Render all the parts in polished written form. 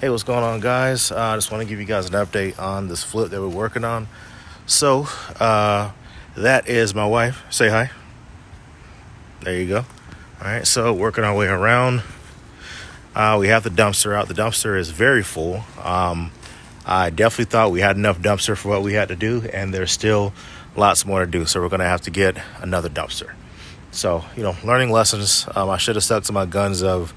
Hey, what's going on, guys? I just want to give you guys an update on this flip that we're working on. So, that is my wife. Say hi. There you go. All right, so working our way around. We have the dumpster out. The dumpster is very full. I definitely thought we had enough dumpster for what we had to do, and there's still lots more to do. So we're going to have to get another dumpster. So, learning lessons. I should have stuck to my guns of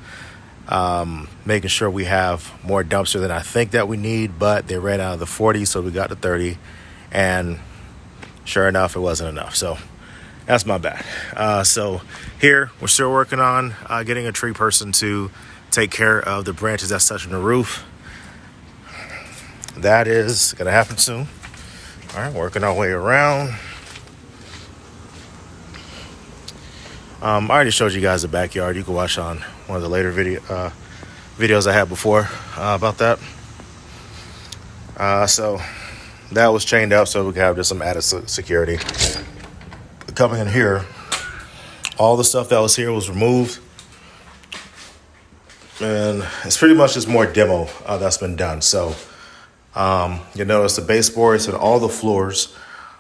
making sure we have more dumpster than I think that we need, but they ran out of the 40, so we got to 30, and sure enough, it wasn't enough. So that's my bad. So here we're still working on getting a tree person to take care of the branches that's touching the roof. That is gonna happen soon. All right, working our way around. I already showed you guys the backyard. You can watch on one of the later videos I had before about that. So that was chained up so we could have just some added security. Coming in here, all the stuff that was here was removed. And it's pretty much just more demo that's been done. So you notice the baseboards and all the floors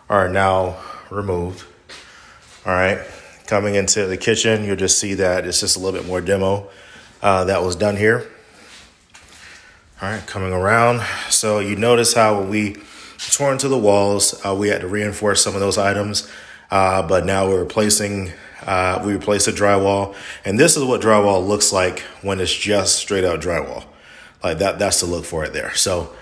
are now removed. All right. Coming into the kitchen, you'll just see that it's just a little bit more demo that was done here. All right, coming around. So you notice how when we tore into the walls, we had to reinforce some of those items. But now we replaced the drywall. And this is what drywall looks like when it's just straight out drywall. Like that's the look for it there. So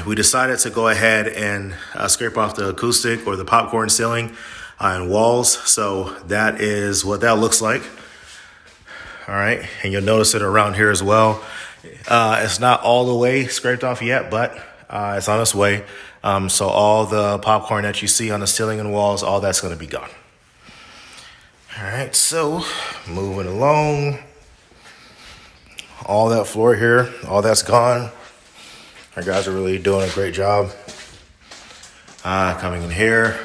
we decided to go ahead and scrape off the acoustic or the popcorn ceiling and walls. So that is what that looks like. All right, and you'll notice it around here as well. It's not all the way scraped off yet, but it's on its way. So all the popcorn that you see on the ceiling and walls, all that's going to be gone. All right, so moving along. All that floor here, all that's gone. Our guys are really doing a great job. Coming in here.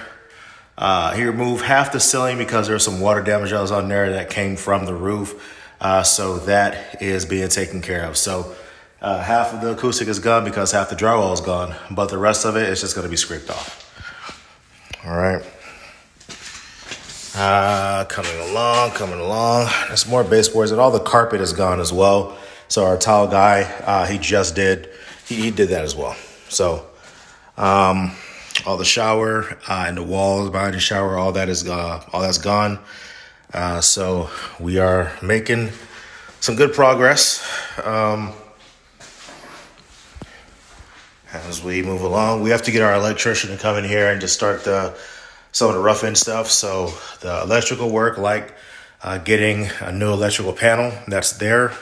He removed half the ceiling because there was some water damage that was on there that came from the roof. So that is being taken care of. So half of the acoustic is gone because half the drywall is gone, but the rest of it is just going to be scraped off. All right. Coming along. There's more baseboards and all the carpet is gone as well. So our tile guy, he did that as well. So all the shower and the walls behind the shower, all that's gone. So we are making some good progress as we move along. We have to get our electrician to come in here and just start some of the rough end stuff. So the electrical work, like getting a new electrical panel that's there.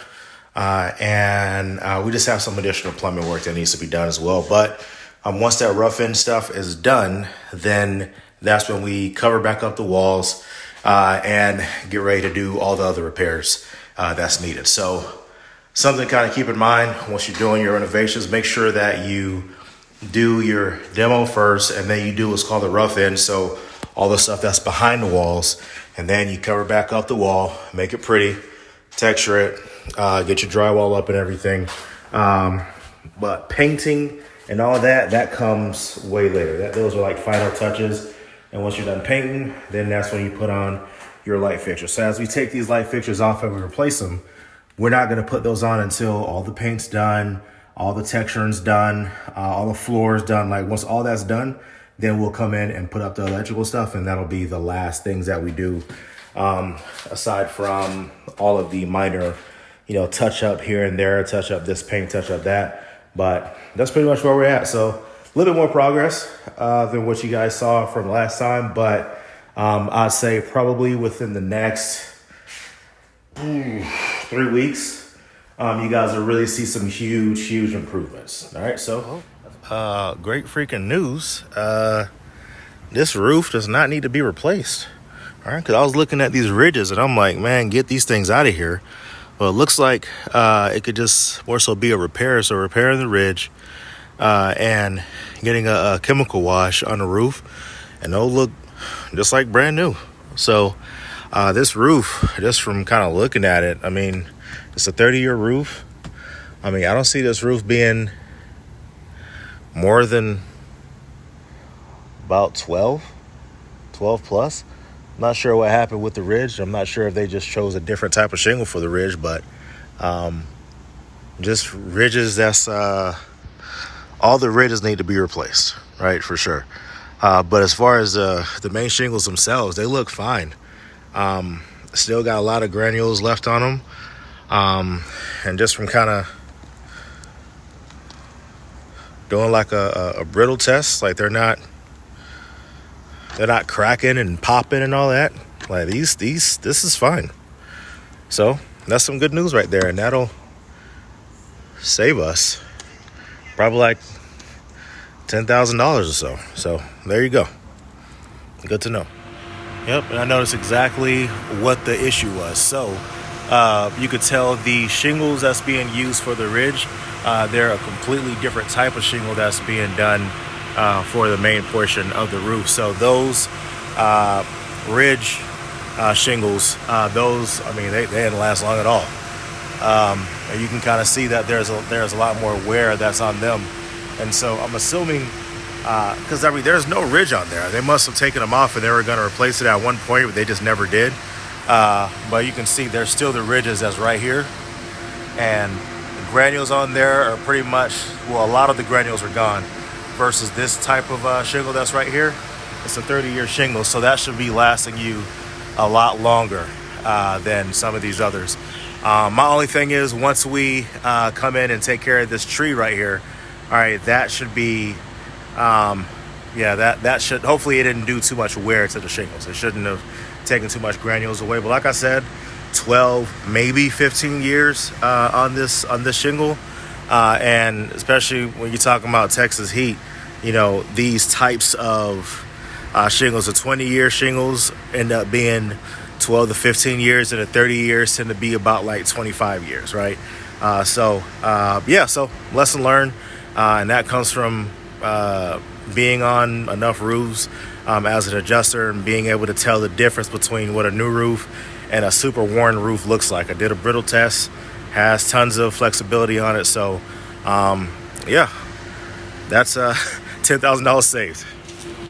And we just have some additional plumbing work that needs to be done as well. But once that rough end stuff is done, then that's when we cover back up the walls and get ready to do all the other repairs that's needed. So something to kind of keep in mind once you're doing your renovations, make sure that you do your demo first and then you do what's called the rough end. So all the stuff that's behind the walls, and then you cover back up the wall, make it pretty, texture it, get your drywall up and everything. But painting and all of that comes way later. Those are like final touches. And once you're done painting, then that's when you put on your light fixtures. So as we take these light fixtures off and we replace them, we're not going to put those on until all the paint's done, all the texturing's done, all the floor's done. Like once all that's done, then we'll come in and put up the electrical stuff, and that'll be the last things that we do, aside from all of the minor, touch up here and there, touch up this paint, touch up that. But that's pretty much where we're at. So a little bit more progress than what you guys saw from last time. But I'd say probably within the next 3 weeks, you guys will really see some huge improvements. All right, so great freaking news. This roof does not need to be replaced. All right, because I was looking at these ridges and I'm like, man, get these things out of here. Well, it looks like it could just more so be a repair. So repairing the ridge and getting a chemical wash on the roof, and it'll look just like brand new. So this roof, just from kind of looking at it, I mean, it's a 30-year roof. I mean, I don't see this roof being more than about 12 plus. I'm not sure what happened with the ridge. I'm not sure if they just chose a different type of shingle for the ridge, but just ridges, that's all the ridges need to be replaced, right, for sure. But as far as the main shingles themselves, they look fine. Still got a lot of granules left on them. And just from kind of doing like a brittle test, like they're not cracking and popping and all that. Like this is fine. So that's some good news right there, and that'll save us probably like $10,000 or so. So there you go. Good to know. Yep, and I noticed exactly what the issue was. So you could tell the shingles that's being used for the ridge, they're a completely different type of shingle that's being done for the main portion of the roof. So those ridge shingles, those, I mean, they didn't last long at all. And you can kind of see that there's a lot more wear that's on them. And so I'm assuming, because I mean, there's no ridge on there. They must have taken them off and they were going to replace it at one point, but they just never did. But you can see there's still the ridges that's right here. And the granules on there are pretty much, well, a lot of the granules are gone versus this type of shingle that's right here. It's a 30-year shingle, so that should be lasting you a lot longer than some of these others. My only thing is, once we come in and take care of this tree right here, all right, that should be, that should, hopefully it didn't do too much wear to the shingles. It shouldn't have taken too much granules away. But like I said, 12, maybe 15 years on this shingle. And especially when you're talking about Texas heat, you know, these types of shingles, the 20-year shingles end up being 12 to 15 years, and the 30 years tend to be about like 25 years, right? So lesson learned. And that comes from being on enough roofs as an adjuster and being able to tell the difference between what a new roof and a super worn roof looks like. I did a brittle test, has tons of flexibility on it. So, that's $10,000 saved.